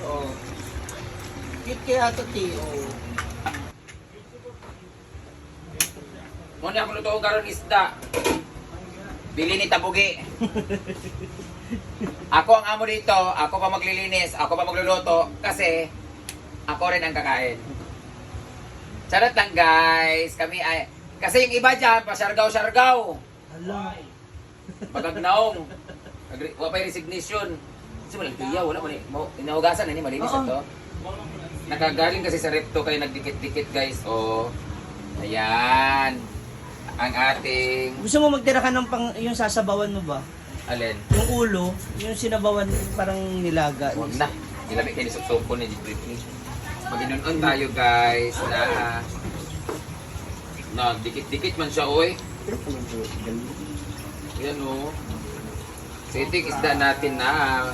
oh. Cute kaya ito, Tio. Muna ako luto karon isda. Bili ni Tabugi. Ako ang amo dito, ako pa maglilinis, ako pa magluluto kasi ako rin ang kakain. Charot lang guys, kami ay kasi yung iba dyan, pasyargaw-syargaw. Hala. Pagagnaong. Wala pa yung resignation. Kasi walang tiyaw, wala man. Inahugasan na ni malinis ito. Nakagaling kasi sa repto kayo nagdikit-dikit guys. Oh. Ayan. Ang ating... Gusto mo magtira ka ng yung sasabawan mo ba? Alin? Yung ulo, yung sinabawan parang nilaga. Huwag na. Nilamig kayo ni Sopsopo ni Britney. Mag-inunon tayo guys na dikit-dikit man siya oy. Yan o. So ito yung isda natin na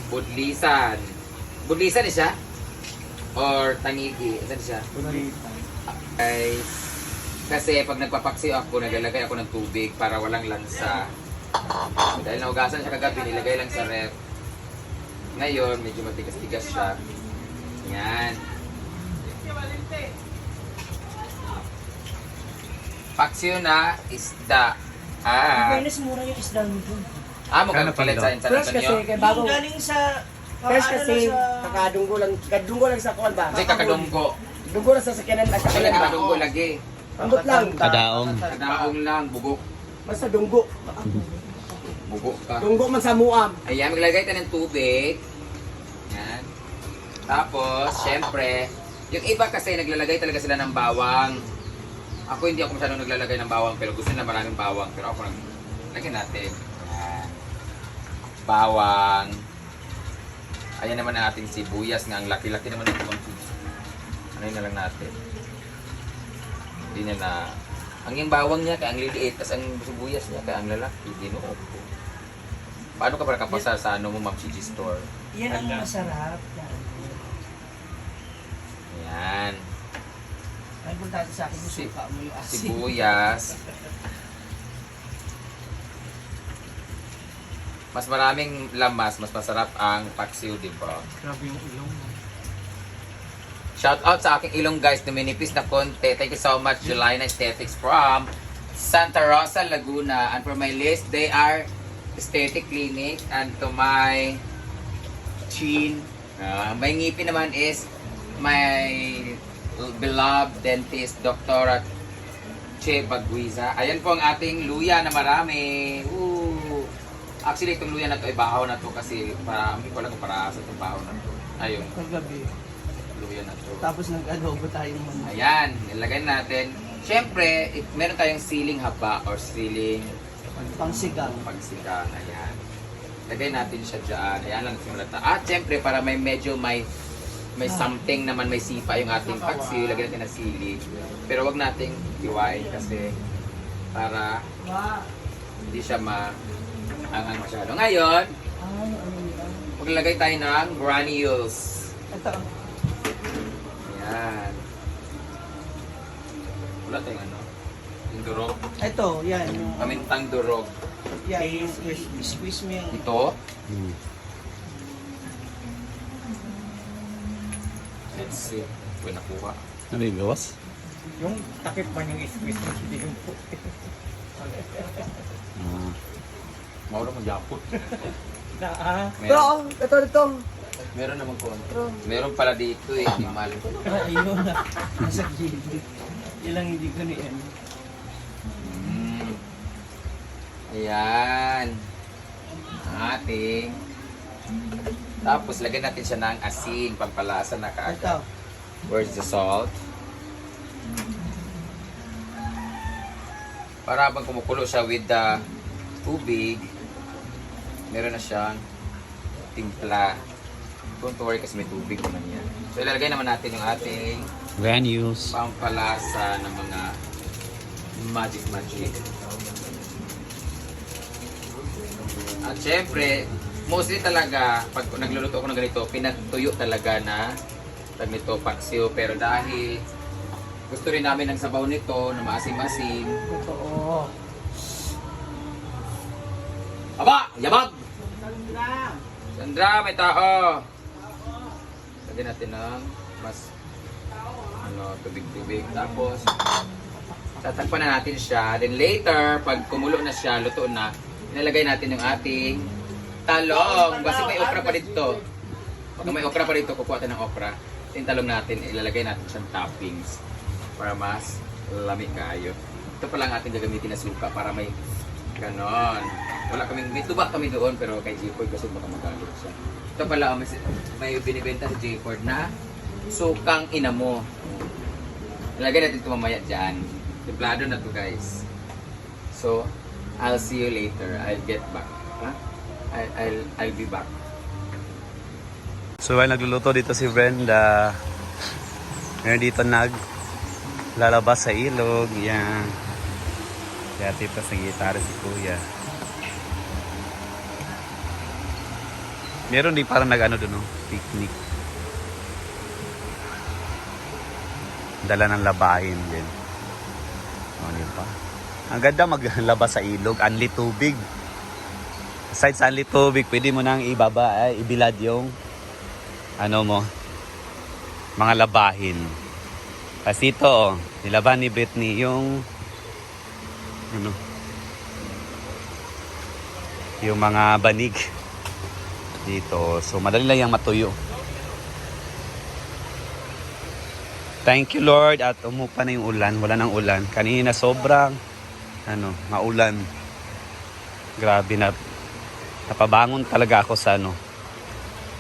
budlisan. Budlisan siya? Or tangigi? Saan siya? Budlisan. Guys. Kasi pag nagpapaksiw ako, naglalagay ako ng tubig para walang lansa. Dahil nahugasan siya kagabi, nilagay lang sa ref. Ngayon, medyo matigas-tigas siya. Yan. Paksiw na isda. Fairness, mura yung isda mo dun. Mukhang palit sa insan Fresh kasi, kay bago. Yung galing sa... Fresh kasi, kakadunggo lang sa kuwan ba? Kasi kakadunggo. Dunggo lang sa sakyanan at Kasi sakyanan ba? kakadunggo lagi. Ambot lang. Kadaong. Kadaong lang, bugok. Basta dunggo. Bugok ka. Dunggo man sa muam. Ayan, maglagay tayo ng tubig. Yan. Tapos, syempre, yung iba kasi naglalagay talaga sila ng bawang. Ako hindi ako masyadong naglalagay ng bawang, pero gusto nila maraming bawang. Pero ako lagyan natin. Yan. Bawang. Ayan naman ang ating sibuyas nga. Ang laki-laki naman ng bawang. Ano na lang natin. Hindi niya na... Ang yung bawang niya, kaya ang liliit. Tapos ang sibuyas niya, kaya ang lalaki. Ginoo ko. Paano ka para kapasa sa ano mo, Ma'am Gigi Store? Yan ang masarap. Ayan. Ay, punta sa akin yung suka mo yung asin. Sibuyas. Mas maraming lamas, mas masarap ang paksiw, di ba? Grabe yung ilong mo. Shout out sa aking ilong guys na minipis na konti. Thank you so much, Jelina Aesthetics from Santa Rosa, Laguna. And for my list, they are Aesthetic Clinic. And to my chin, my ngipin naman is my beloved dentist, Dr. Che Baguiza. Ayan po ang ating luya na marami. Woo! Actually, itong luya na to ay bahaw na to kasi para, wala ko para sa itong bahaw na to. Ayun, Kagabi. luya na to. Tapos nag-adobo tayo naman. Ayan, nilagay natin. Siyempre, meron tayong siling haba or siling Pangsigang. pagsigang. Ayan. Lagay natin siya dyan. Ayan lang simulat na. At siyempre, para may medyo may something naman, may sipa yung ating paksiw. Lagyan natin na sili. Pero wag nating iwain kasi para hindi siya angang masyado. Ngayon, maglagay tayo ng granules. Ito. Ayan. Wala tayong ano? Yung durog. Ito, yan. Yung, Kamintang durog. yan, yung squeeze mo yung... Ito. Let's see. Ito nakuha. Ano yung gawas? Yung takip man yung squeeze mo, hindi yung puti. Mauro mong yapot. Pero, ito. Meron naman kontra. Meron pala dito eh. Hindi mahal. Ayun na. Nasa gilid. Ilang hindi ko ni ano. Ayan. Ating. Tapos lagyan natin siya ng asin. Pampalasa na Ito. kaagad. Where's the salt? Para habang kumukulo siya with the tubig, meron na siyang timpla. Don't worry kasi may tubig naman yan. So ilalagay naman natin yung ating Granules. pampalasa ng mga magic. At syempre, mostly talaga, pag nagluluto ako ng ganito, pinatuyo talaga na nito paksiw. Pero dahil gusto rin namin ng sabaw nito na maasim-asim. Totoo. Aba! Yabag! Sandra, may tao! lagyan natin ng mas tubig-tubig. Tapos, tatakpan na natin siya. Then later, pag kumulo na siya, luto na, ilalagay natin yung ating talong. Kasi may okra pa dito. Pag may okra pa dito, kukuha tayo ng okra. Yung talong natin, ilalagay natin siyang toppings para mas lamig kayo. Ito pa lang ating gagamitin na suka para may ganon. May tuba kami doon pero kay J-Ford kasi baka magalit siya. Ito pala, may binibenta si J-Ford na sukang inamo. Ilagay natin ito mamaya dyan. Templado na to guys. So, I'll see you later. I'll get back. Huh? I'll be back. So while nagluluto dito si Brenda, meron dito lalabas sa ilog. Yan. Kaya tipas ng gitara si Kuya. Meron din parang doon, picnic. Dala ng labahin din. Ano pa? Ang ganda maglaba sa ilog, anli tubig. Aside sa anli tubig, pwede mo nang ibilad yung mga labahin. Kasi ito, nilaban ni Britney yung yung mga banig dito. So, madali lang yung matuyo. Thank you, Lord. At umupa na yung ulan. Wala nang ulan. Kanina sobrang maulan. Grabe na. Napabangon talaga ako sa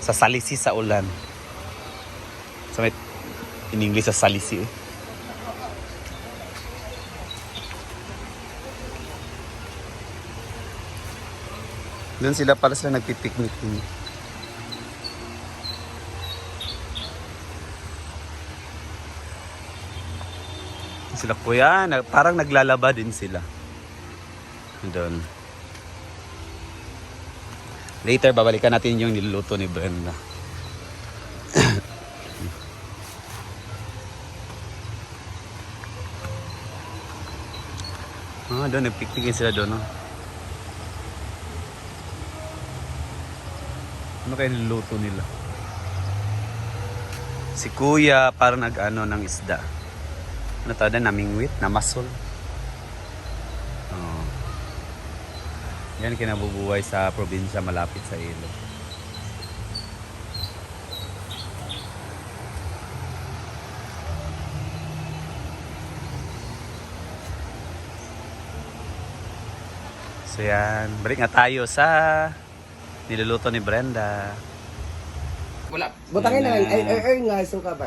sa salisi sa ulan. So, in English sa salisi. Doon sila nagpipiknik din. Sila Kuya, parang naglalaba din sila. Doon. Later, babalikan natin yung niluluto ni Brenda. Doon, nagpiknikin sila doon. Ano kaya niluluto nila? Si Kuya, parang ng isda. Ano tawag na? Namingwit? Namasol? Oh. Yan kinabubuhay sa probinsya malapit sa ilog. So yan, balik nga tayo sa niluluto ni Brenda. Wala. Butangin na, nga, suka ba,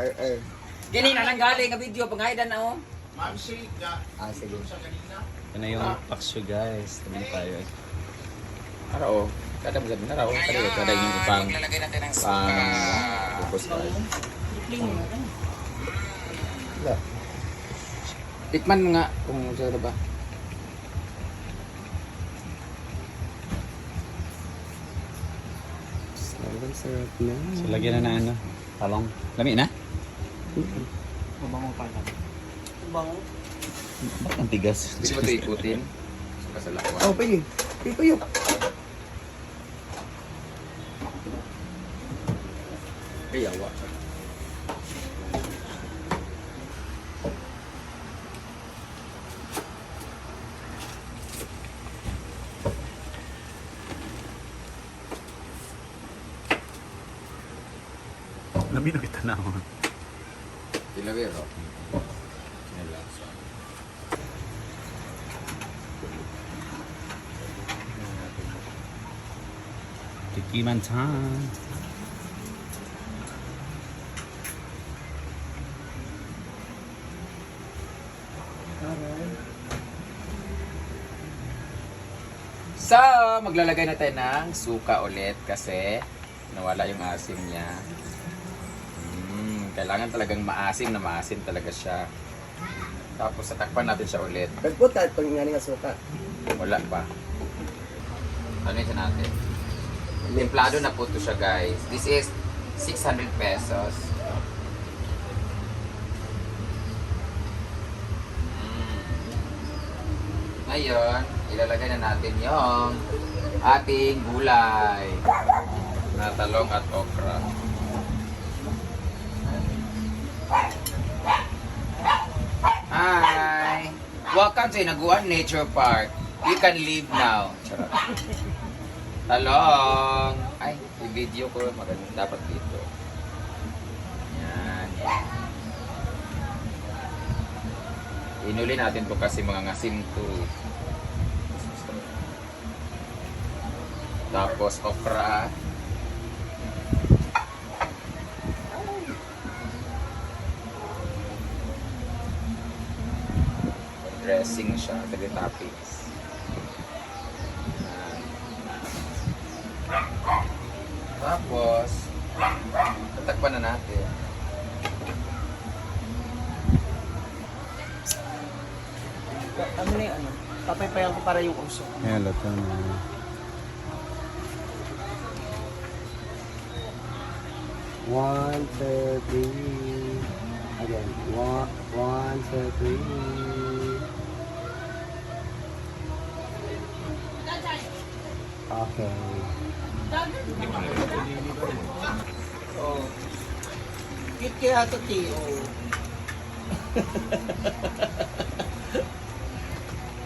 Kini na lang galing nga video, pangaidan na sige. Yan na yung paksyo guys. Tabi tayo. Araw, kada mo sabi na raw, kada yung pang lalagay natin ng focus tayo. Tikman mo nga kung sino ba. Sarap na. So lagyan na talong. Lami na? Mabango pa lang. Mabango. Bakit ang tigas? Hindi mo ito ikutin. Sa lawan. Oh, pwede. Pwede. Kayawa. Lami na kita na ako. Ilavero. Tikiman time. So, maglalagay na tayo ng suka ulit kasi nawala yung asim niya. Kailangan talagang maasim na maasim talaga siya. Tapos tatakpan natin siya ulit. Nagputa itong nga nga suka. Wala pa. Ano yun natin? Templado na po ito siya guys. This is 600 pesos. Ngayon, ilalagay na natin yung ating gulay na talong at okra. Welcome to Inaguan Nature Park. You can leave now. Charot. Talong! Ay, yung video ko maganda dapat dito. Yan. Inuli natin to kasi mga ngasim to. Tapos okra. Dressing siya, 3 toppings. Tapos, tatakpan na natin. Ano na yung ano? Papaypayan ko para yung uso. Ayan, luto na. One, two, three. Again. One, two, three. Okay. Oh. Cute kaya ito, Tio.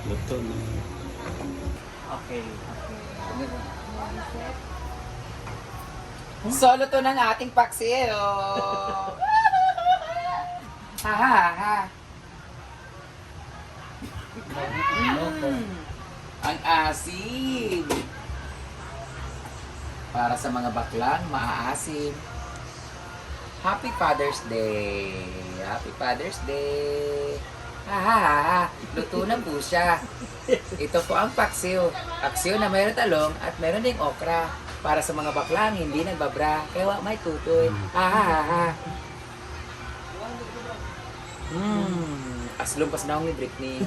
Luto na. Okay. Solo to ng ating paksiw. Ha ha ha. Ang asim. Para sa mga baklang, maaasim. Happy Father's Day. Happy Father's Day. Ha ha ha ha. Luto na po siya. Ito po ang paksiw. Paksiw na mayroon talong at mayroon ding okra. Para sa mga baklang, hindi nagbabra. Kaya may tutoy. Ha ha ha ha. Aslong pas na akong ni Britney.